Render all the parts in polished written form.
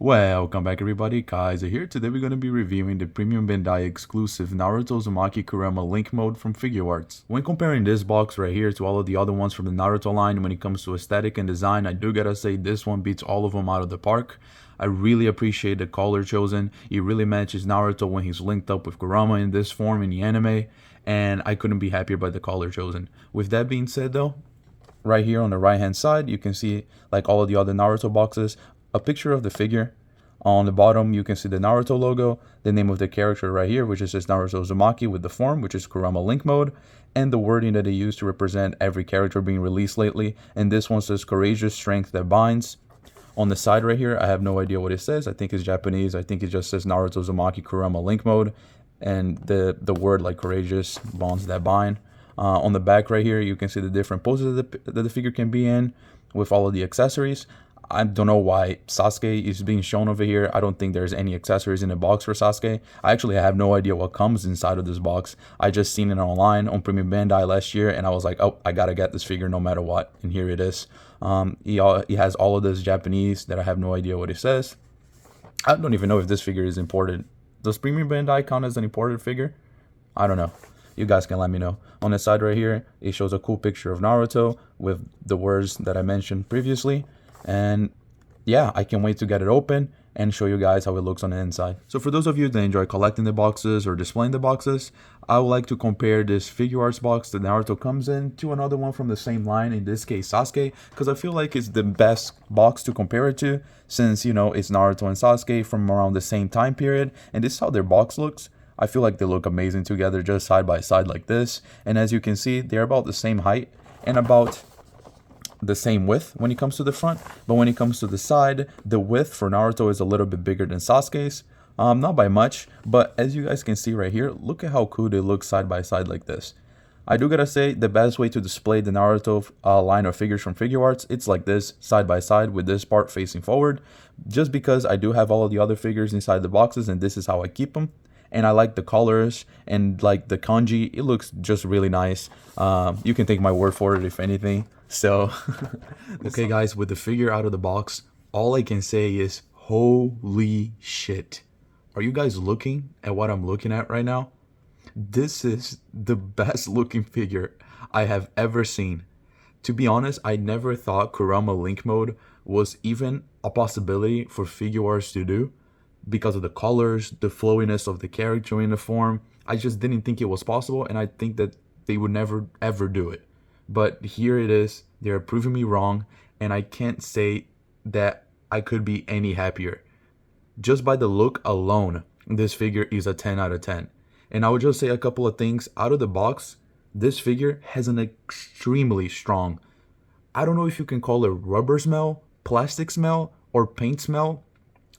Welcome back everybody, Kaiser here. Today we're going to be reviewing the Premium Bandai Exclusive Naruto Uzumaki Kurama Link Mode from Figuarts. When comparing this box right here to all of the other ones from the Naruto line, when it comes to aesthetic and design, I do gotta say this one beats all of them out of the park. I really appreciate the color chosen. It really matches Naruto when he's linked up with Kurama in this form in the anime, and I couldn't be happier by the color chosen. With that being said though, right here on the right hand side you can see, like all of the other Naruto boxes, a picture of the figure. On the bottom you can see the Naruto logo, the name of the character right here, which is just Naruto Uzumaki with the form, which is Kurama Link Mode, and the wording that they use to represent every character being released lately. And this one says courageous strength that binds. On the side right here, I have no idea what it says. I think it's Japanese. I think it just says Naruto Uzumaki Kurama Link Mode, and the word like courageous, bonds that bind. On the back right here, you can see the different poses that the figure can be in with all of the accessories. I don't know why Sasuke is being shown over here. I don't think there's any accessories in the box for Sasuke. I actually have no idea what comes inside of this box. I just seen it online on Premium Bandai last year, and I was like, oh, I gotta get this figure no matter what. And here it is. He has all of this Japanese that I have no idea what it says. I don't even know if this figure is imported. Does Premium Bandai count as an imported figure? I don't know. You guys can let me know. On the side right here, it shows a cool picture of Naruto with the words that I mentioned previously. And yeah, I can't wait to get it open and show you guys how it looks on the inside. So for those of you that enjoy collecting the boxes or displaying the boxes, I would like to compare this Figuarts box that Naruto comes in to another one from the same line, in this case Sasuke, because I feel like it's the best box to compare it to, since, you know, it's Naruto and Sasuke from around the same time period, and this is how their box looks. I feel like they look amazing together, just side by side like this. And as you can see, they're about the same height and about the same width when it comes to the front, but when it comes to the side, the width for Naruto is a little bit bigger than Sasuke's. Not by much, but as you guys can see right here, look at how cool they look side by side like this. I do gotta say, the best way to display the Naruto line of figures from Figuarts, it's like this, side by side with this part facing forward, just because I do have all of the other figures inside the boxes and this is how I keep them. And I like the colors and like the kanji, it looks just really nice. You can take my word for it if anything. So okay guys, with the figure out of the box, all I can say is holy shit. Are you guys looking at what I'm looking at right now? This is the best looking figure I have ever seen. To be honest, I never thought Kurama Link Mode was even a possibility for Figuarts to do, because of the colors, the flowiness of the character in the form. I just didn't think it was possible, and I think that they would never ever do it. But here it is. They're proving me wrong, and I can't say that I could be any happier. Just by the look alone, this figure is a 10 out of 10. And I would just say a couple of things. Out of the box, this figure has an extremely strong, I don't know if you can call it rubber smell, plastic smell, or paint smell,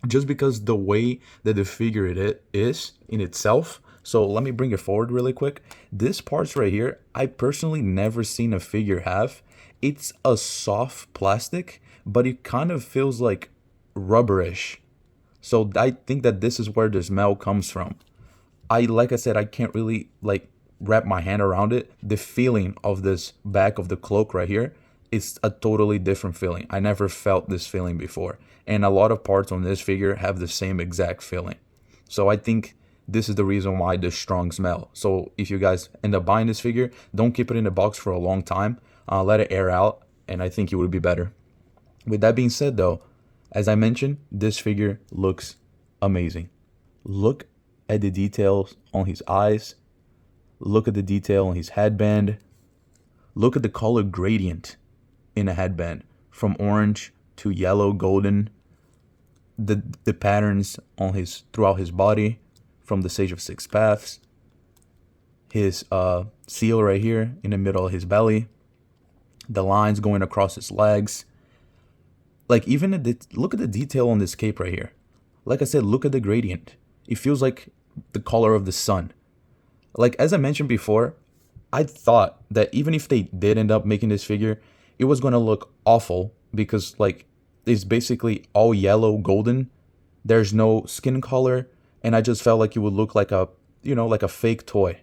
just because the way that the figure it is in itself. So let me bring it forward really quick. This parts right here, I personally never seen a figure have. It's a soft plastic, but it kind of feels like rubberish. So I think that this is where the smell comes from. Like I said, I can't really like wrap my hand around it. The feeling of this back of the cloak right here, it's a totally different feeling. I never felt this feeling before. And a lot of parts on this figure have the same exact feeling. So I think this is the reason why the strong smell. So if you guys end up buying this figure, don't keep it in the box for a long time. Let it air out, and I think it would be better. With that being said though, as I mentioned, this figure looks amazing. Look at the details on his eyes. Look at the detail on his headband. Look at the color gradient in a headband, from orange to yellow, golden. The patterns on throughout his body, from the Sage of Six Paths. His seal right here in the middle of his belly. The lines going across his legs. Like even look at the detail on this cape right here. Like I said, look at the gradient. It feels like the color of the sun. Like as I mentioned before, I thought that even if they did end up making this figure, it was going to look awful, because like it's basically all yellow golden. There's no skin color, and I just felt like it would look like a, you know, like a fake toy.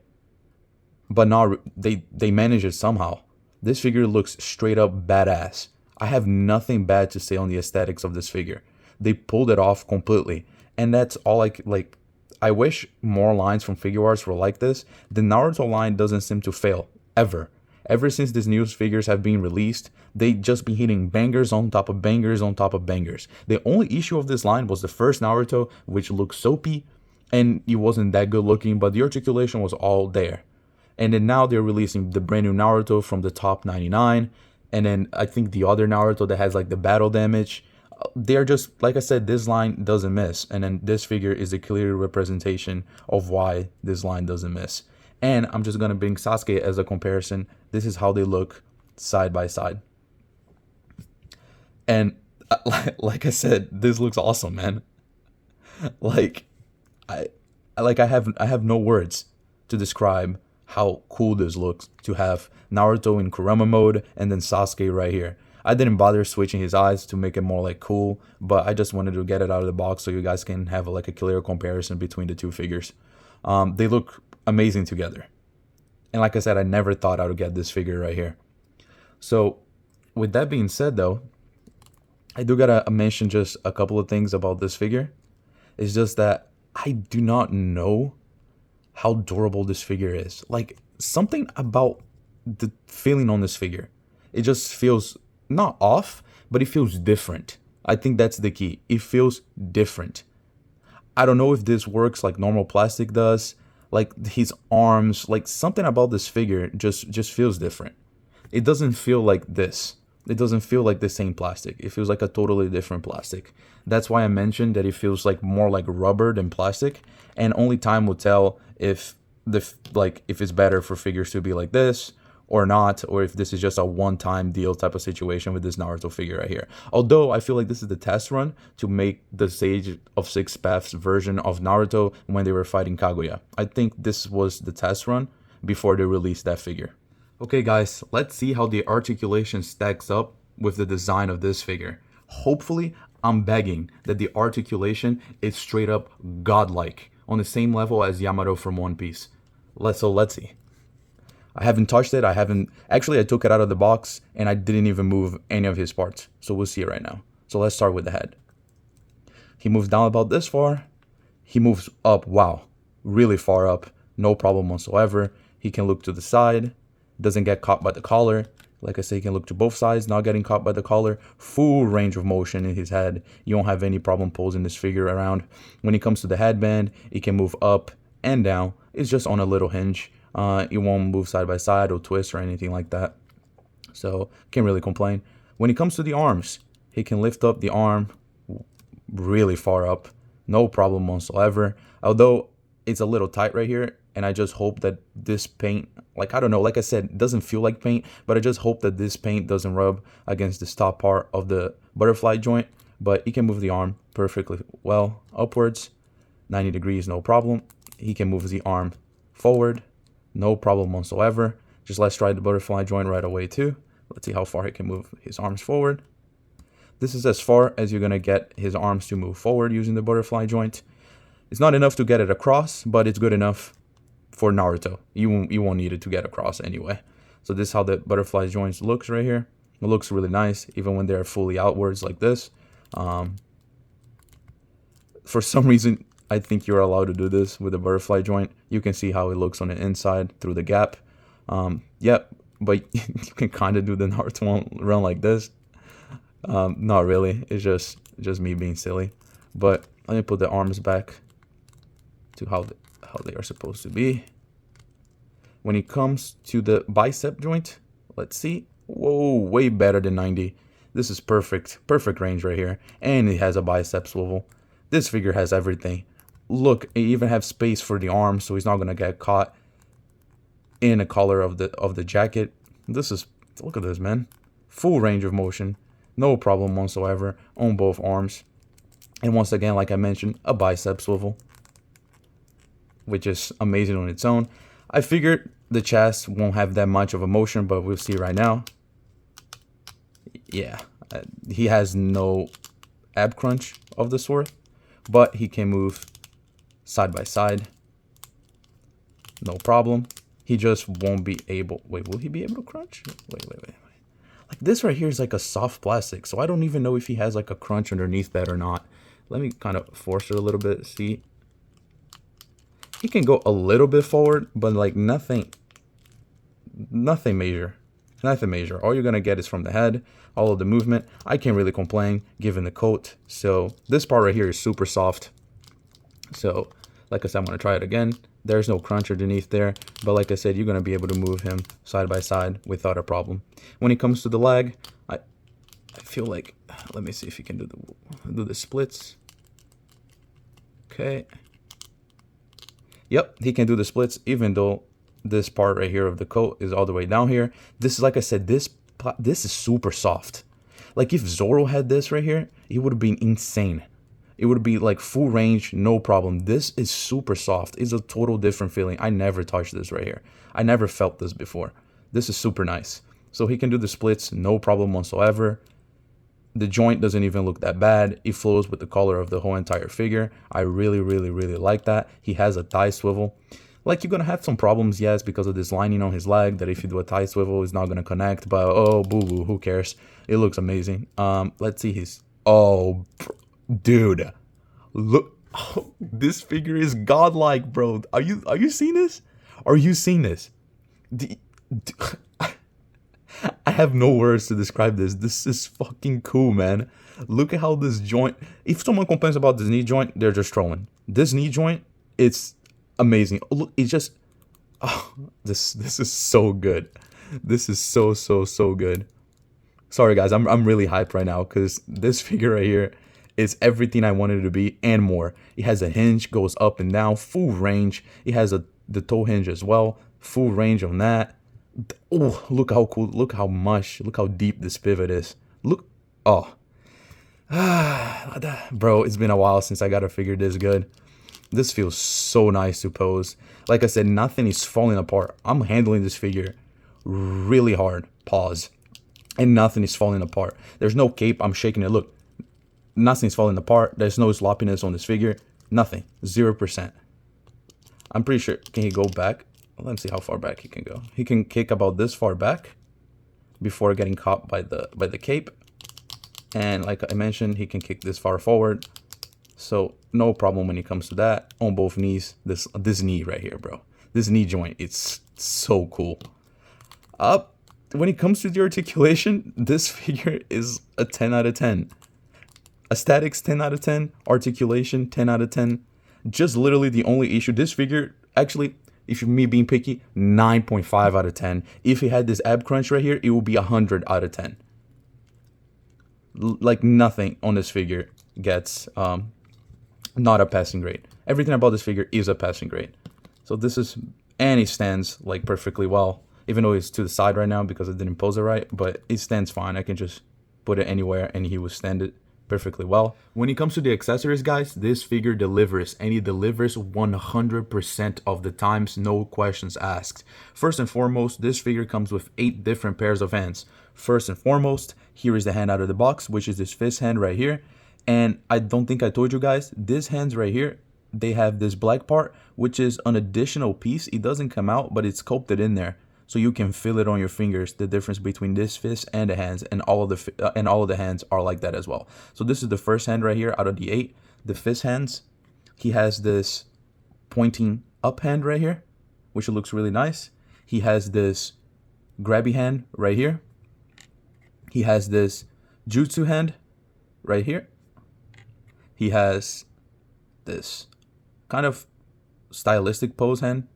But no, they managed it somehow. This figure looks straight up badass. I have nothing bad to say on the aesthetics of this figure. they pulled it off completely. And that's all like I wish more lines from Figuarts were like this. The Naruto line doesn't seem to fail ever. Ever since these new figures have been released, they just been hitting bangers on top of bangers on top of bangers. The only issue of this line was the first Naruto, which looked soapy and it wasn't that good looking, but the articulation was all there. And then now they're releasing the brand new Naruto from the top 99. And then I think the other Naruto that has like the battle damage. They're just, like I said, this line doesn't miss. And then this figure is a clear representation of why this line doesn't miss. And I'm just going to bring Sasuke as a comparison. This is how they look side by side. And like I said, this looks awesome, man. Like I have no words to describe how cool this looks to have Naruto in Kurama mode and then Sasuke right here. I didn't bother switching his eyes to make it more like cool, but I just wanted to get it out of the box so you guys can have like a clear comparison between the two figures. They look amazing together. And like I said, I never thought I would get this figure right here. So with that being said though, I do gotta mention just a couple of things about this figure. It's just that I do not know how durable this figure is. Like, something about the feeling on this figure, it just feels not off, but it feels different. I think that's the key. It feels different. I don't know if this works like normal plastic does. Like his arms, like something about this figure just feels different. It doesn't feel like this. It doesn't feel like the same plastic. It feels like a totally different plastic. That's why I mentioned that it feels like more like rubber than plastic, and only time will tell if if it's better for figures to be like this or not, or if this is just a one-time deal type of situation with this Naruto figure right here. Although I feel like this is the test run to make the Sage of Six Paths version of Naruto when they were fighting Kaguya. I think this was the test run before they released that figure. Okay guys, let's see how the articulation stacks up with the design of this figure. Hopefully, I'm begging that the articulation is straight up godlike, on the same level as Yamato from One Piece. Let's see. I haven't touched it. Actually, I took it out of the box and I didn't even move any of his parts. So we'll see right now. So let's start with the head. He moves down about this far. He moves up, wow, really far up. No problem whatsoever. He can look to the side. Doesn't get caught by the collar. Like I say, he can look to both sides, not getting caught by the collar. Full range of motion in his head. You won't have any problem posing this figure around. When it comes to the headband, it can move up and down. It's just on a little hinge. It won't move side by side or twist or anything like that. So, can't really complain. When it comes to the arms, he can lift up the arm really far up. No problem whatsoever. Although, it's a little tight right here. And I just hope that this paint, like, I don't know, like I said, it doesn't feel like paint, but I just hope that this paint doesn't rub against this top part of the butterfly joint. But he can move the arm perfectly well upwards, 90 degrees, no problem. He can move the arm forward, no problem whatsoever. Just let's try the butterfly joint right away too. Let's see how far he can move his arms forward. This is as far as you're going to get his arms to move forward using the butterfly joint. It's not enough to get it across, but it's good enough for Naruto. You won't need it to get across anyway. So this is how the butterfly joints looks right here. It looks really nice, even when they're fully outwards like this. For some reason, I think you're allowed to do this with the butterfly joint. You can see how it looks on the inside through the gap. Yep, but you can kind of do the Naruto run like this. Not really. It's just me being silly. But let me put the arms back to how they are supposed to be. When it comes to the bicep joint, let's see. Whoa, way better than 90. This is perfect range right here. And it has a bicep swivel. This figure has everything. Look, it even has space for the arm, so he's not gonna get caught in the collar of the jacket. Look at this, man. Full range of motion. No problem whatsoever on both arms. And once again, like I mentioned, a bicep swivel, which is amazing on its own. I figured the chest won't have that much of a motion, but we'll see right now. Yeah, he has no ab crunch of the sort, but he can move side by side. No problem. He just won't be able... Wait, will he be able to crunch? Wait. This right here is like a soft plastic, so I don't even know if he has like a crunch underneath that or not. Let me kind of force it a little bit. See, he can go a little bit forward, but like nothing major. Nothing major. All you're gonna get is from the head, all of the movement. I can't really complain given the coat. So this part right here is super soft. So like I said, I'm gonna try it again. There's no crunch underneath there, but like I said, you're gonna be able to move him side by side without a problem. When it comes to the leg, I feel like, let me see if you can do the splits. Okay. Yep, he can do the splits, even though this part right here of the coat is all the way down here. This is, like I said, this is super soft. Like if Zoro had this right here, it would have been insane. It would be like full range, no problem. This is super soft. It's a total different feeling. I never touched this right here. I never felt this before. This is super nice. So he can do the splits, no problem whatsoever. The joint doesn't even look that bad. It flows with the color of the whole entire figure. I really, really, really like that. He has a thigh swivel. Like, you're going to have some problems, yes, because of this lining on his leg, that if you do a thigh swivel, it's not going to connect. But, oh, boo-boo, who cares? It looks amazing. Let's see his... Oh, dude. Look. Oh, this figure is godlike, bro. Are you seeing this? Are you seeing this? I have no words to describe this. This is fucking cool, man. Look at how this joint... If someone complains about this knee joint, they're just trolling. This knee joint, it's amazing. Look, it's just... Oh, this is so good. This is so good. Sorry, guys. I'm really hyped right now because this figure right here is everything I wanted it to be and more. It has a hinge, goes up and down, full range. It has the toe hinge as well. Full range on that. Oh, look how cool, look how much, look how deep this pivot is. Look, oh. Bro, it's been a while since I got a figure this good. This feels so nice to pose. Like I said, nothing is falling apart. I'm handling this figure really hard. Pause. And nothing is falling apart. There's no cape. I'm shaking it. Look, nothing's falling apart. There's no sloppiness on this figure. Nothing. 0%. I'm pretty sure. Can he go back? Let's see how far back he can go. He can kick about this far back before getting caught by the cape. And like I mentioned, he can kick this far forward. So no problem when it comes to that. On both knees. This knee right here, bro. This knee joint, it's so cool. When it comes to the articulation, this figure is a 10 out of 10. Aesthetics 10 out of 10. Articulation 10 out of 10. Just literally the only issue. This figure, actually, if you're me being picky, 9.5 out of 10. If he had this ab crunch right here, it would be 100 out of 10. Like nothing on this figure gets not a passing grade. Everything about this figure is a passing grade. So this is, and it stands like perfectly well. Even though it's to the side right now because I didn't pose it right, but it stands fine. I can just put it anywhere and he will stand it perfectly well. When it comes to the accessories, guys, this figure delivers, and he delivers 100% of the times, no questions asked. First and foremost, this figure comes with 8 different pairs of hands. First and foremost, here is the hand out of the box, which is this fist hand right here. And I don't think I told you guys, these hands right here, they have this black part, which is an additional piece. It doesn't come out, but it's sculpted in there. So you can feel it on your fingers, the difference between this fist and the hands, and all of the hands are like that as well. So this is the first hand right here out of the 8. The fist hands, he has this pointing up hand right here, which looks really nice. He has this grabby hand right here. He has this jutsu hand right here. He has this kind of stylistic pose hand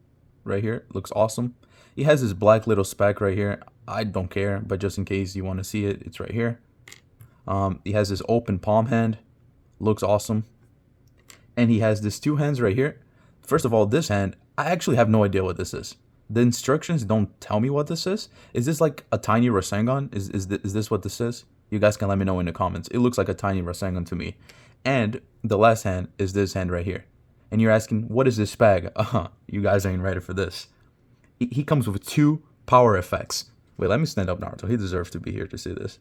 right here. Looks awesome. He has this black little speck right here. I don't care, but just in case you want to see it, it's right here. He has this open palm hand. Looks awesome. And he has this 2 hands right here. First of all, this hand, I actually have no idea what this is. The instructions don't tell me what this is. Is this like a tiny Rasengan? Is this what this is? You guys can let me know in the comments. It looks like a tiny Rasengan to me. And the last hand is this hand right here. And you're asking, what is this spag? You guys ain't ready for this. He comes with 2 power effects. Wait, let me stand up, Naruto. He deserves to be here to see this.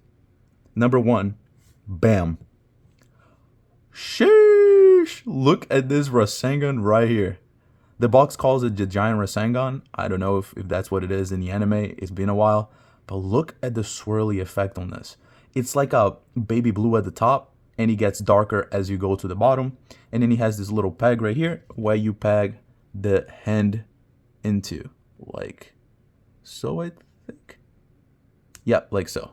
Number 1, bam. Sheesh. Look at this Rasengan right here. The box calls it the giant Rasengan. I don't know if that's what it is in the anime. It's been a while. But look at the swirly effect on this. It's like a baby blue at the top, and it gets darker as you go to the bottom. And then he has this little peg right here where you peg the hand into, like so, I think. Yep, like so.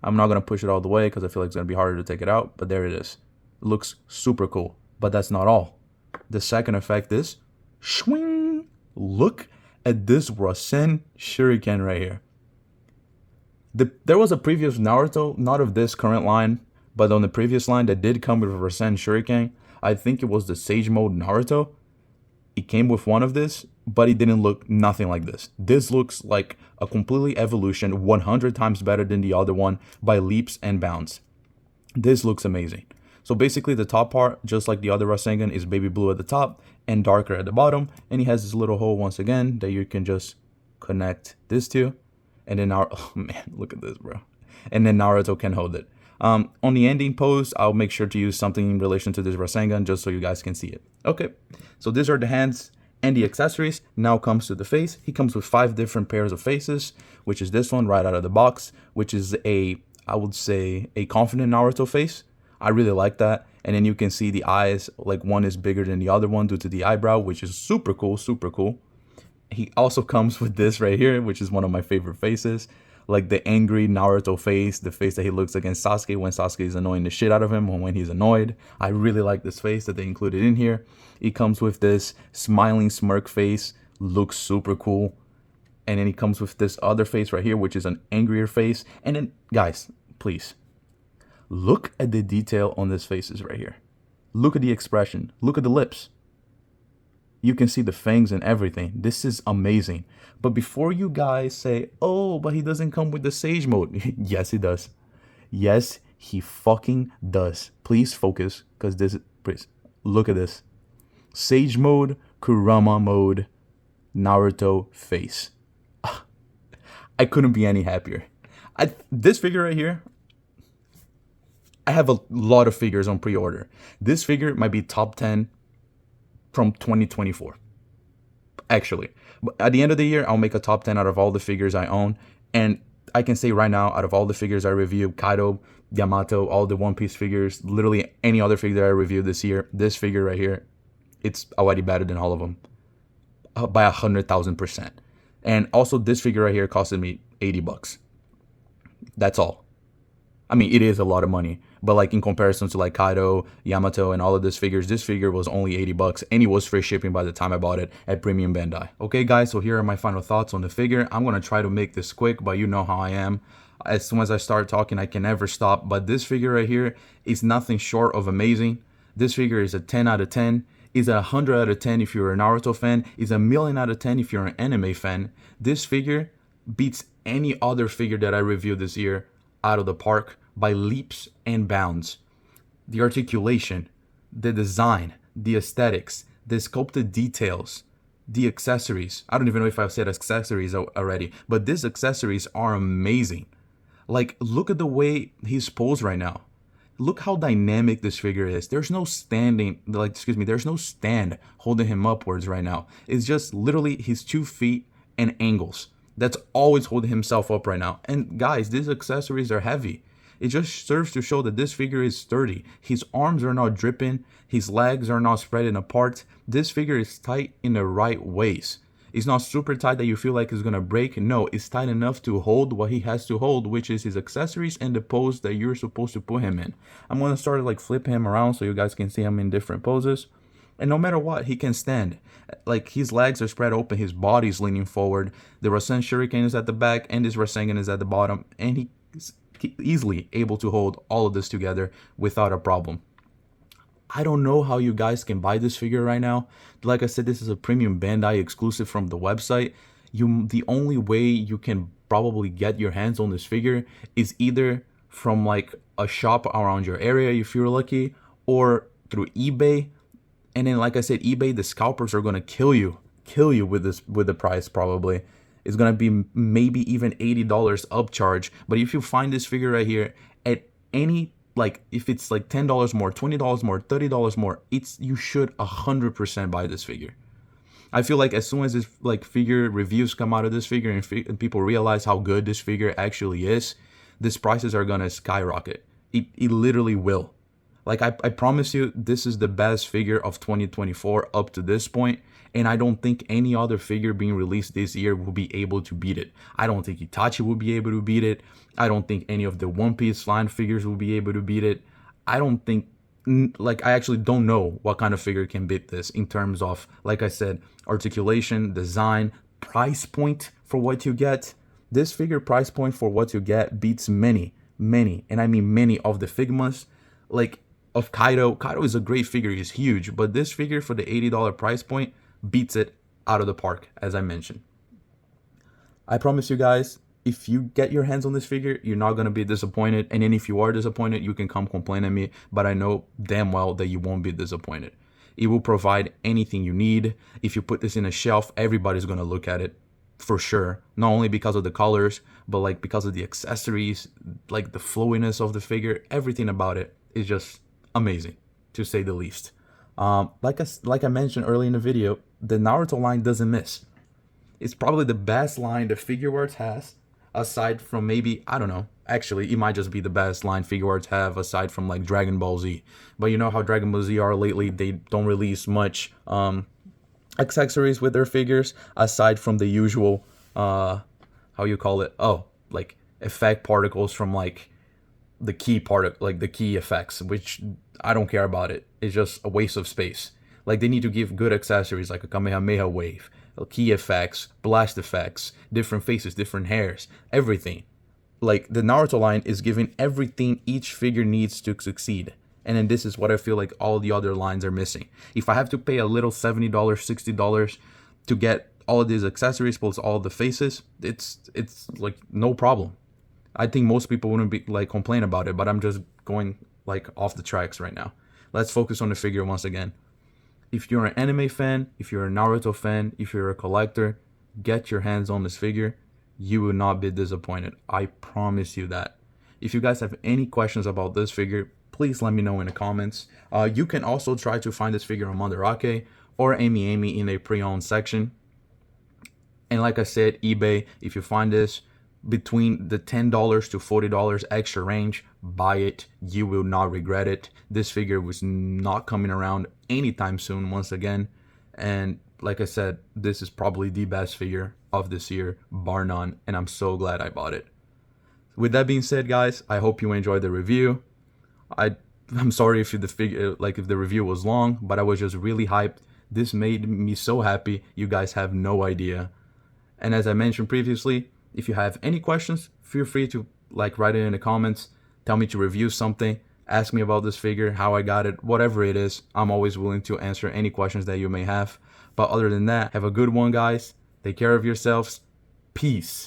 I'm not going to push it all the way because I feel like it's going to be harder to take it out, but there it is. It looks super cool, but that's not all. The second effect is swing. Look at this Rasen Shuriken right here. There was a previous Naruto, not of this current line, but on the previous line that did come with a Rasen Shuriken. I think it was the Sage Mode Naruto. It came with one of this, but it didn't look nothing like this. This looks like a completely evolution, 100 times better than the other one by leaps and bounds. This looks amazing. So basically the top part, just like the other Rasengan, is baby blue at the top and darker at the bottom. And he has this little hole once again that you can just connect this to. And then oh man, look at this, bro. And then Naruto can hold it. On the ending pose, I'll make sure to use something in relation to this Rasengan just so you guys can see it. Okay, so these are the hands and the accessories. Now comes to the face. He comes with 5 different pairs of faces, which is this one right out of the box, which is I would say a confident Naruto face. I really like that. And then you can see the eyes, like one is bigger than the other one due to the eyebrow, which is super cool, super cool. He also comes with this right here, which is one of my favorite faces. Like the angry Naruto face, the face that he looks against Sasuke when Sasuke is annoying the shit out of him, or when he's annoyed. I really like this face that they included in here. He comes with this smiling smirk face, looks super cool. And then he comes with this other face right here, which is an angrier face. And then, guys, please, look at the detail on these faces right here. Look at the expression. Look at the lips. You can see the fangs and everything. This is amazing. But before you guys say, oh, but he doesn't come with the Sage Mode. Yes, he does. Yes, he fucking does. Please focus, because this is, please, look at this. Sage Mode, Kurama Mode, Naruto face. I couldn't be any happier. This figure right here, I have a lot of figures on pre-order. This figure might be top 10 from 2024. Actually, at the end of the year, I'll make a top 10 out of all the figures I own. And I can say right now, out of all the figures I reviewed, Kaido, Yamato, all the One Piece figures, literally any other figure that I reviewed this year, this figure right here, it's already better than all of them by 100,000%. And also this figure right here costed me $80. That's all. I mean, it is a lot of money, but like in comparison to like Kaido, Yamato, and all of these figures, this figure was only $80, and it was free shipping by the time I bought it at Premium Bandai. Okay, guys, so here are my final thoughts on the figure. I'm gonna try to make this quick, but you know how I am. As soon as I start talking, I can never stop. But this figure right here is nothing short of amazing. This figure is a 10 out of 10. Is a 100 out of 10 if you're a Naruto fan. Is a million out of 10 if you're an anime fan. This figure beats any other figure that I reviewed this year out of the park by leaps and bounds. The articulation, the design, the aesthetics, the sculpted details, the accessories. I don't even know if I've said accessories already, but these accessories are amazing. Like, look at the way he's posed right now. Look how dynamic this figure is. There's no there's no stand holding him upwards right now. It's just literally his 2 feet and angles. That's always holding himself up right now. And guys, these accessories are heavy. It just serves to show that this figure is sturdy. His arms are not dripping. His legs are not spreading apart. This figure is tight in the right ways. It's not super tight that you feel like it's going to break. No, it's tight enough to hold what he has to hold, which is his accessories and the pose that you're supposed to put him in. I'm going to start to like flip him around so you guys can see him in different poses. And no matter what, he can stand. Like, his legs are spread open, his body's leaning forward. The Rasen Shuriken is at the back, and his Rasengan is at the bottom. And he's easily able to hold all of this together without a problem. I don't know how you guys can buy this figure right now. Like I said, this is a Premium Bandai exclusive from the website. The only way you can probably get your hands on this figure is either from like a shop around your area if you're lucky, or through eBay. And then, like I said, eBay, the scalpers are going to kill you with the price probably. It's going to be maybe even $80 upcharge. But if you find this figure right here at any, like, if it's like $10 more, $20 more, $30 more, you should 100% buy this figure. I feel like as soon as this like figure reviews come out of this figure and people realize how good this figure actually is, these prices are gonna skyrocket. It literally will. Like I promise you, this is the best figure of 2024 up to this point, and I don't think any other figure being released this year will be able to beat it. I don't think Itachi will be able to beat it. I don't think any of the One Piece line figures will be able to beat it. I don't think, like, I actually don't know what kind of figure can beat this in terms of, like I said, articulation, design, price point for what you get. This figure price point for what you get beats many, and I mean many of the Figmas. Like, of Kaido. Kaido is a great figure, he's huge, but this figure for the $80 price point beats it out of the park, as I mentioned. I promise you guys, if you get your hands on this figure, you're not going to be disappointed, and then if you are disappointed, you can come complain at me, but I know damn well that you won't be disappointed. It will provide anything you need. If you put this in a shelf, everybody's going to look at it for sure, not only because of the colors, but like because of the accessories, like the flowiness of the figure, everything about it is just amazing, to say the least. Like I mentioned earlier in the video, the Naruto line doesn't miss. It's probably the best line the Figuarts has, aside from maybe, I don't know, actually it might just be the best line Figuarts have aside from like Dragon Ball Z. But you know how Dragon Ball Z are lately, they don't release much accessories with their figures aside from the usual how you call it, like effect particles from like the key part, like the key effects, which I don't care about it. It's just a waste of space. Like, they need to give good accessories like a Kamehameha wave, key effects, blast effects, different faces, different hairs, everything. Like, the Naruto line is giving everything each figure needs to succeed. And then this is what I feel like all the other lines are missing. If I have to pay a little $70, $60 to get all of these accessories plus all of the faces, it's like no problem. I think most people wouldn't be like complain about it, but I'm just going like off the tracks right now. Let's focus on the figure once again. If you're an anime fan, if you're a Naruto fan, if you're a collector, get your hands on this figure. You will not be disappointed. I promise you that. If you guys have any questions about this figure, please let me know in the comments. You can also try to find this figure on Mandarake or Amy in a pre-owned section. And like I said, eBay, if you find this between the $10 to $40 extra range, buy it. You will not regret it. This figure was not coming around anytime soon once again. And like I said, this is probably the best figure of this year, bar none. And I'm so glad I bought it. With that being said, guys, I hope you enjoyed the review. I'm sorry if the review was long, but I was just really hyped. This made me so happy. You guys have no idea. And as I mentioned previously, if you have any questions, feel free to like write it in the comments. Tell me to review something. Ask me about this figure, how I got it, whatever it is. I'm always willing to answer any questions that you may have. But other than that, have a good one, guys. Take care of yourselves. Peace.